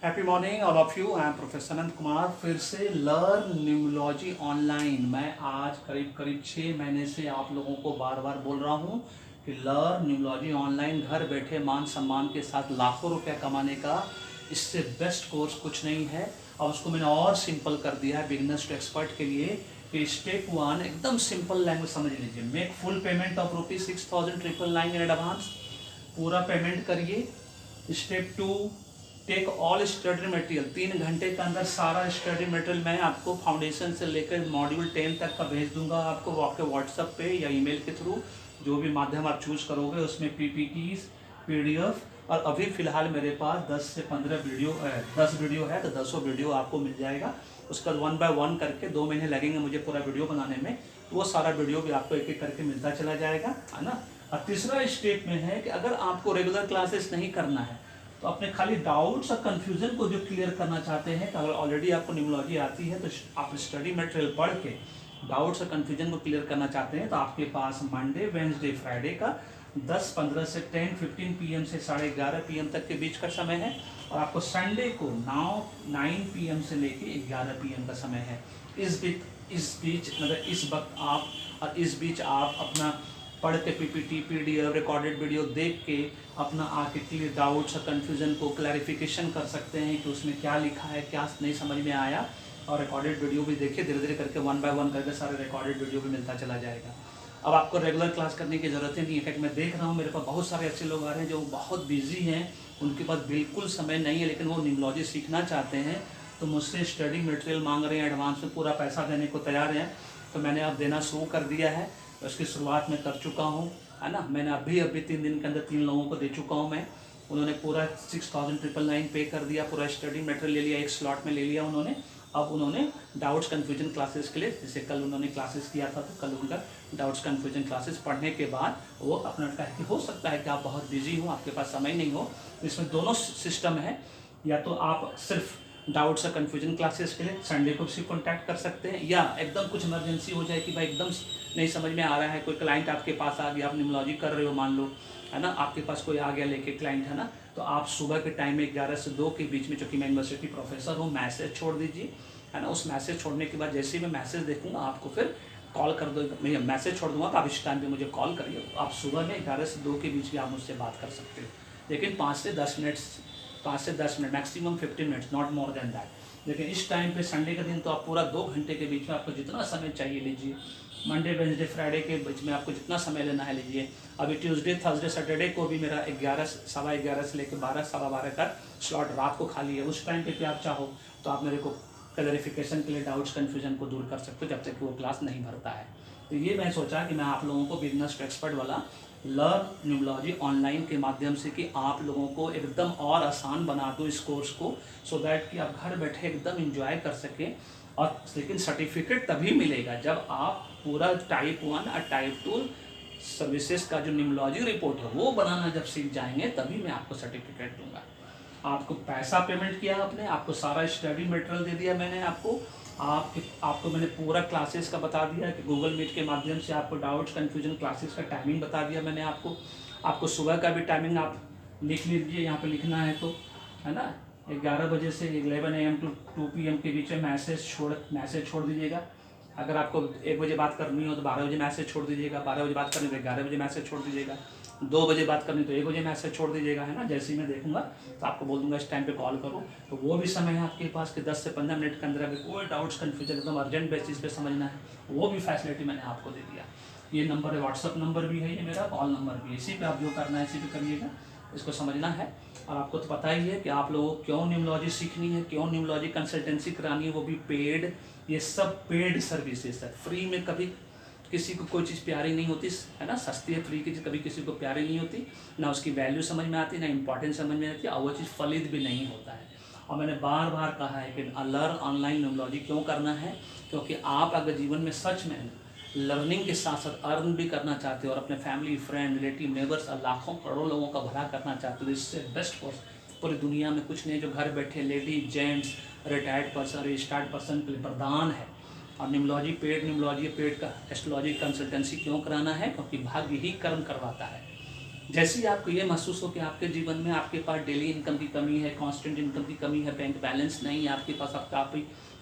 Happy morning all of you. I am professor Anant Kumar. फिर से learn न्यूमोलॉजी online. मैं आज करीब करीब 6 महीने से आप लोगों को बार बार बोल रहा हूँ कि लर्न न्यूमोलॉजी ऑनलाइन, घर बैठे मान सम्मान के साथ लाखों रुपया कमाने का इससे बेस्ट कोर्स कुछ नहीं है। और उसको मैंने और सिंपल कर दिया है बिगिनर्स टू एक्सपर्ट के लिए कि स्टेप 1 एकदम सिंपल लैंग्वेज समझ लीजिए। Make full payment of ₹6,999 in advance. पूरा पेमेंट करिए। Step 2, take all study material. 3 घंटे के अंदर सारा स्टडी मटेरियल मैं आपको फाउंडेशन से लेकर मॉड्यूल 10 तक का भेज दूंगा आपको आपके व्हाट्सएप पे या ईमेल के थ्रू, जो भी माध्यम आप चूज करोगे उसमें पीपीटीज, पीडीएफ। और अभी फिलहाल मेरे पास 10 से 15 वीडियो 10 वीडियो है, तो 10 वीडियो आपको मिल जाएगा। उसका 1 बाय 1 करके 2 महीने लगेंगे मुझे पूरा वीडियो बनाने में, तो वो सारा वीडियो भी आपको एक एक करके मिलता चला जाएगा, है ना। और तीसरा स्टेप में है कि अगर आपको रेगुलर क्लासेस नहीं करना है तो अपने खाली डाउट्स और कन्फ्यूजन को जो क्लियर करना चाहते हैं, तो अगर ऑलरेडी आपको न्यूमोलॉजी आती है तो आप स्टडी मटेरियल पढ़ के डाउट्स और कन्फ्यूजन को क्लियर करना चाहते हैं, तो आपके पास मंडे, वेंसडे, फ्राइडे का 10:15 से 10:15 PM से 11:30 PM तक के बीच का समय है। और आपको संडे को 9 PM से लेके 11 PM का समय है। इस बीच मतलब इस वक्त आप और इस बीच आप अपना पढ़ के पीपीटी, पीडीएफ, रिकॉर्डेड वीडियो देख के अपना आके क्लियर डाउट्स और कन्फ्यूजन को क्लैरिफिकेशन कर सकते हैं कि उसमें क्या लिखा है, क्या नहीं समझ में आया। और रिकॉर्डेड वीडियो भी देखिए, धीरे धीरे करके 1 बाय 1 करके सारे रिकॉर्डेड वीडियो भी मिलता चला जाएगा। अब आपको रेगुलर क्लास करने की ज़रूरत ही नहीं है। मैं देख रहा हूँ मेरे पास बहुत सारे अच्छे लोग आ रहे हैं जो बहुत बिजी हैं, उनके पास बिल्कुल समय नहीं है, लेकिन वो न्यूमोलॉजी सीखना चाहते हैं, तो मुझसे स्टडी मटेरियल मांग रहे हैं, एडवांस में पूरा पैसा देने को तैयार हैं। तो मैंने अब देना शुरू कर दिया है। उसकी शुरुआत मैं कर चुका हूँ, है ना। मैंने अभी 3 दिन के अंदर 3 लोगों को दे चुका हूँ मैं। उन्होंने पूरा 6,999 पे कर दिया, पूरा स्टडी मटेरियल ले लिया, एक स्लॉट में ले लिया उन्होंने। अब उन्होंने डाउट्स कन्फ्यूजन क्लासेस के लिए, जैसे कल उन्होंने क्लासेस किया था, तो कल उनका डाउट्स कन्फ्यूजन क्लासेस पढ़ने के बाद वो अपना कहे कि हो सकता है कि आप बहुत बिजी हो, आपके पास समय नहीं हो। इसमें दोनों सिस्टम है। या तो आप सिर्फ डाउट्स और कन्फ्यूजन क्लासेस के लिए संडे को भी कॉन्टैक्ट कर सकते हैं, या एकदम कुछ इमरजेंसी हो जाए कि भाई एकदम नहीं समझ में आ रहा है, कोई क्लाइंट आपके पास आ गया, आप न्यूमोलॉजी कर रहे हो मान लो, है ना, आपके पास कोई आ गया लेके क्लाइंट, है ना, तो आप सुबह के टाइम में 11 से 2 के बीच में, चूँकि मैं यूनिवर्सिटी प्रोफेसर हूँ, मैसेज छोड़ दीजिए, है ना। उस मैसेज छोड़ने के बाद जैसे ही मैं मैसेज देखूँगा आपको फिर कॉल कर दो, मैं मैसेज छोड़ दूँगा, तो आप इस टाइम पे मुझे कॉल करिए। आप सुबह में 11 से 2 के बीच भी आप मुझसे बात कर सकते हो, लेकिन 5 से 10 minute, maximum 15 minutes, not more than that. लेकिन इस टाइम पे संडे का दिन तो आप पूरा 2 घंटे के बीच में आपको जितना समय चाहिए लीजिए। मंडे, वेंसडे, फ्राइडे के बीच में आपको जितना समय लेना है लीजिए। अभी ट्यूसडे, थर्सडे, सैटरडे को भी मेरा 11, 11:15 से लेकर 12, 12:15 का स्लॉट रात को खाली है। उस टाइम पे भी आप चाहो तो आप मेरे को क्लैरिफिकेशन के लिए डाउट्स कन्फ्यूजन को दूर कर सकते हो, जब तक कि वो क्लास नहीं भरता है। तो ये मैं सोचा कि मैं आप लोगों को बिगिनर्स टू एक्सपर्ट वाला लर्न न्यूमोलॉजी ऑनलाइन के माध्यम से कि आप लोगों को एकदम और आसान बना दूँ इस कोर्स को, सो दैट कि आप घर बैठे एकदम इंजॉय कर सकें। और लेकिन सर्टिफिकेट तभी मिलेगा जब आप पूरा टाइप 1 और टाइप 2 सर्विसेज का जो न्यूमोलॉजी रिपोर्ट है वो बनाना जब सीख जाएंगे, तभी मैं आपको सर्टिफिकेट दूंगा। आपको पैसा पेमेंट किया आपने, आपको सारा स्टडी मटेरियल दे दिया मैंने आपको मैंने पूरा क्लासेस का बता दिया कि गूगल मीट के माध्यम से आपको डाउट्स कन्फ्यूजन क्लासेस का टाइमिंग बता दिया मैंने आपको सुबह का भी टाइमिंग आप लिख लीजिए, यहाँ पे लिखना है तो, है ना। 11 बजे से 11 AM टू 2 PM के बीच में मैसेज छोड़ दीजिएगा। अगर आपको 1 बजे बात करनी हो तो 12 बजे मैसेज छोड़ दीजिएगा, 12 बजे बात करनी तो 11 बजे मैसेज छोड़ दीजिएगा, 2 बजे बात करनी तो 1 बजे मैसेज छोड़ दीजिएगा, है ना। जैसे ही मैं देखूंगा तो आपको बोल दूंगा इस टाइम पे कॉल करो, तो वो भी समय है आपके पास कि 10 से 15 मिनट के अंदर अगर कोई डाउट्स कन्फ्यूजन एकदम अर्जेंट बेसिस पे समझना है, वो भी फैसिलिटी मैंने आपको दे दिया। ये नंबर है, व्हाट्सअप नंबर भी है, ये मेरा कॉल नंबर भी है, इसी पर आप जो करना है इसी पर करिएगा। इसको समझना है। और आपको तो पता ही है कि आप लोगों को क्यों न्यूमोलॉजी सीखनी है, क्यों न्यूमोलॉजी कंसल्टेंसी करानी है, वो भी पेड। ये सब पेड सर्विसेज है। फ्री में कभी किसी को कोई चीज़ प्यारी नहीं होती, है ना। सस्ती है फ्री की चीज़ कभी किसी को प्यारी नहीं होती, ना उसकी वैल्यू समझ में आती, ना इंपॉर्टेंस समझ में आती, और वो चीज़ फलित भी नहीं होता है। और मैंने बार बार कहा है कि लर्न ऑनलाइन न्यूमोलॉजी क्यों करना है, क्योंकि आप अगर जीवन में सच में लर्निंग के साथ साथ अर्न भी करना चाहते हो और अपने फैमिली, फ्रेंड, रिलेटिव, नेबर्स और लाखों करोड़ों लोगों का भला करना चाहते हो, इससे बेस्ट कोर्स पूरी दुनिया में कुछ नहीं, जो घर बैठे ladies, gents, retired person, restart person के लिए वरदान है। और न्यूमोलॉजी पेड का एस्ट्रोलॉजी कंसल्टेंसी क्यों कराना है, क्योंकि भाग्य ही कर्म करवाता है। जैसे ही आपको ये महसूस हो कि आपके जीवन में आपके पास डेली इनकम की कमी है, कांस्टेंट इनकम की कमी है, बैंक बैलेंस नहीं है आपके पास, आपका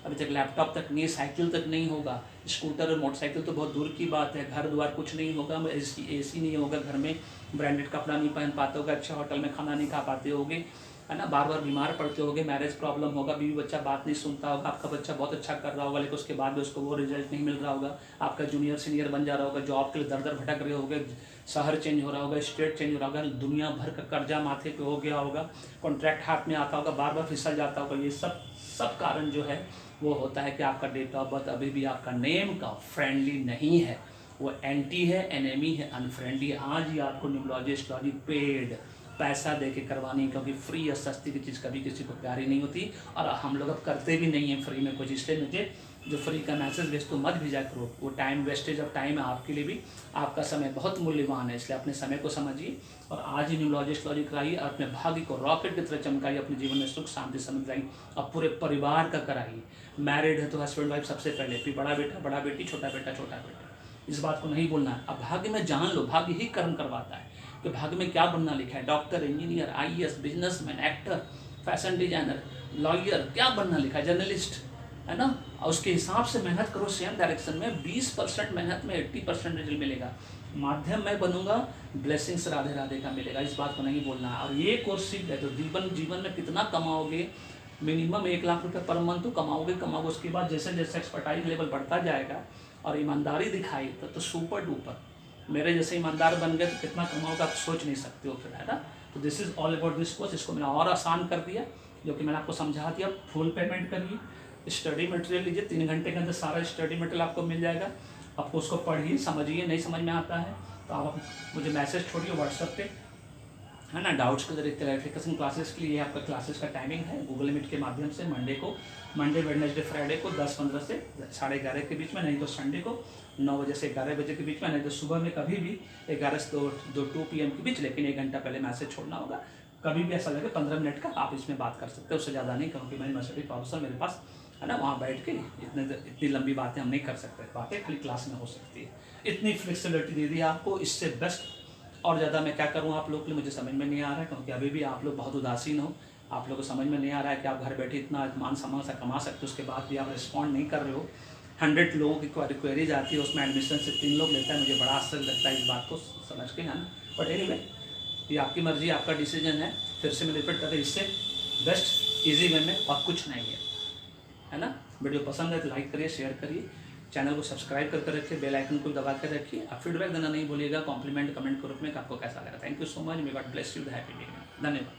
अभी तक लैपटॉप तक नहीं है, साइकिल तक नहीं होगा, स्कूटर और मोटरसाइकिल तो बहुत दूर की बात है, घर द्वार कुछ नहीं होगा, एसी नहीं होगा घर में, ब्रांडेड कपड़ा नहीं पहन पाते होगे, अच्छा होटल में खाना नहीं खा पाते होगे, है ना, बार बार बीमार पड़ते होगे, मैरिज प्रॉब्लम होगा, बीवी बच्चा बात नहीं सुनता होगा, आपका बच्चा बहुत अच्छा कर रहा होगा लेकिन उसके बाद भी उसको वो रिजल्ट नहीं मिल रहा होगा, आपका जूनियर सीनियर बन जा रहा होगा, जॉब के लिए दर दर भटक रहे होगे, शहर चेंज हो रहा होगा, स्टेट चेंज हो रहा होगा, दुनिया भर का कर्जा माथे पे हो गया होगा, कॉन्ट्रैक्ट हाथ में आता होगा, बार बार फिसल जाता होगा। ये सब सब कारण जो है वो होता है कि आपका डेट ऑफ बर्थ अभी भी आपका नेम का फ्रेंडली नहीं है, वो एंटी है, एनेमी है, अनफ्रेंडली है। आज ही आपको न्यूमरोलॉजी एस्ट्रोलॉजी पेड पैसा दे के करवानी, क्योंकि फ्री या सस्ती की चीज़ कभी किसी को प्यारी नहीं होती, और हम लोग अब करते भी नहीं हैं फ्री में कुछ। इसलिए मुझे जो फ्री का मैसेज भेज तो मत भेजा करो, वो टाइम वेस्टेज ऑफ टाइम है आपके लिए भी, आपका समय बहुत मूल्यवान है, इसलिए अपने समय को समझिए और आज ही न्यूमरोलॉजी एस्ट्रोलॉजी कराइए और अपने भाग्य को रॉकेट की तरह चमकाइए, अपने जीवन में सुख शांति समझ लाइए और पूरे परिवार का कराइए। मैरिड है तो हस्बैंड वाइफ सबसे पहले, फिर बड़ा बेटा बड़ा बेटी, छोटा बेटा छोटा बेटा, इस बात को नहीं बोलना है। अब भाग्य में जान लो, भाग्य ही कर्म करवाता है कि भाग्य में क्या बनना लिखा है, doctor, engineer, IAS, businessman, actor, fashion designer, lawyer, क्या बनना लिखा है, जर्नलिस्ट, है ना, और उसके हिसाब से मेहनत करो सेम डायरेक्शन में, 20% मेहनत में 80% रिजल्ट मिलेगा। माध्यम मैं बनूंगा, ब्लेसिंग्स राधे राधे का मिलेगा, इस बात को नहीं बोलना है। और ये कोर्स सीख गए तो जीवन में कितना कमाओगे, मिनिमम 1 लाख रुपये पर मंथ तो कमाओगे। उसके बाद जैसे जैसे एक्सपर्टाइज लेवल बढ़ता जाएगा और ईमानदारी दिखाई तो सुपर डुपर, मेरे जैसे ईमानदार बन गए तो कितना कमाओगे आप सोच नहीं सकते हो फिर, है ना। तो this is all about this course. इसको मैंने और आसान कर दिया, जो कि मैंने आपको समझा दिया। फुल पेमेंट करिए, स्टडी मटेरियल लीजिए, 3 घंटे के अंदर सारा स्टडी मटेरियल आपको मिल जाएगा। आपको उसको पढ़िए, समझिए, नहीं समझ में आता है तो आप मुझे मैसेज छोड़िए व्हाट्सएप पे, है ना। डाउट्स के जरिए क्लैरिफिकेशन क्लासेस के लिए आपका क्लासेस का टाइमिंग है गूगल मीट के माध्यम से, मंडे वेडनेसडे फ्राइडे को 10:15 से 11:30 के बीच में, नहीं तो संडे को 9 बजे से 11 बजे के बीच में, नहीं तो सुबह में कभी भी 11 से 2 PM के बीच, लेकिन 1 घंटा पहले मैसेज छोड़ना होगा। कभी भी ऐसा लगे 15 मिनट का आप इसमें बात कर सकते हो, उससे ज़्यादा नहीं, क्योंकि मैं यूनिवर्सिटी प्रोफेसर मेरे पास, है ना, वहाँ बैठ के इतनी लंबी बातें हम नहीं कर सकते, बातें खाली क्लास में हो सकती है। इतनी फ्लेक्सिबिलिटी दे दी आपको, इससे बेस्ट और ज़्यादा मैं क्या करूँ आप लोग के लिए, मुझे समझ में नहीं आ रहा है, क्योंकि अभी भी आप लोग बहुत उदासीन हो। आप लोग को समझ में नहीं आ रहा है कि आप घर बैठे इतना मान सम्मान सा कमा सकते हो, उसके बाद भी आप रिस्पॉन्ड नहीं कर रहे हो। 100 लोगों की क्वेरीज आती है, उसमें एडमिशन से 3 लोग लेता है, मुझे बड़ा आश्चर्य लगता है इस बात को समझ के, है ना। बट एनीवे, ये आपकी मर्जी, आपका डिसीजन है। फिर से मैं रिपीट करते, इससे बेस्ट ईजी वे में और कुछ नहीं है ना। वीडियो पसंद है तो लाइक करिए, शेयर करिए, चैनल को सब्सक्राइब करके रखिए, बेल आइकन को दबा कर रखिए। आप फीडबैक देना नहीं भूलिएगा, कॉम्प्लीमेंट कमेंट के रूप में, आपको कैसा लगा। Thank you so much, may God bless you, happy day, धन्यवाद।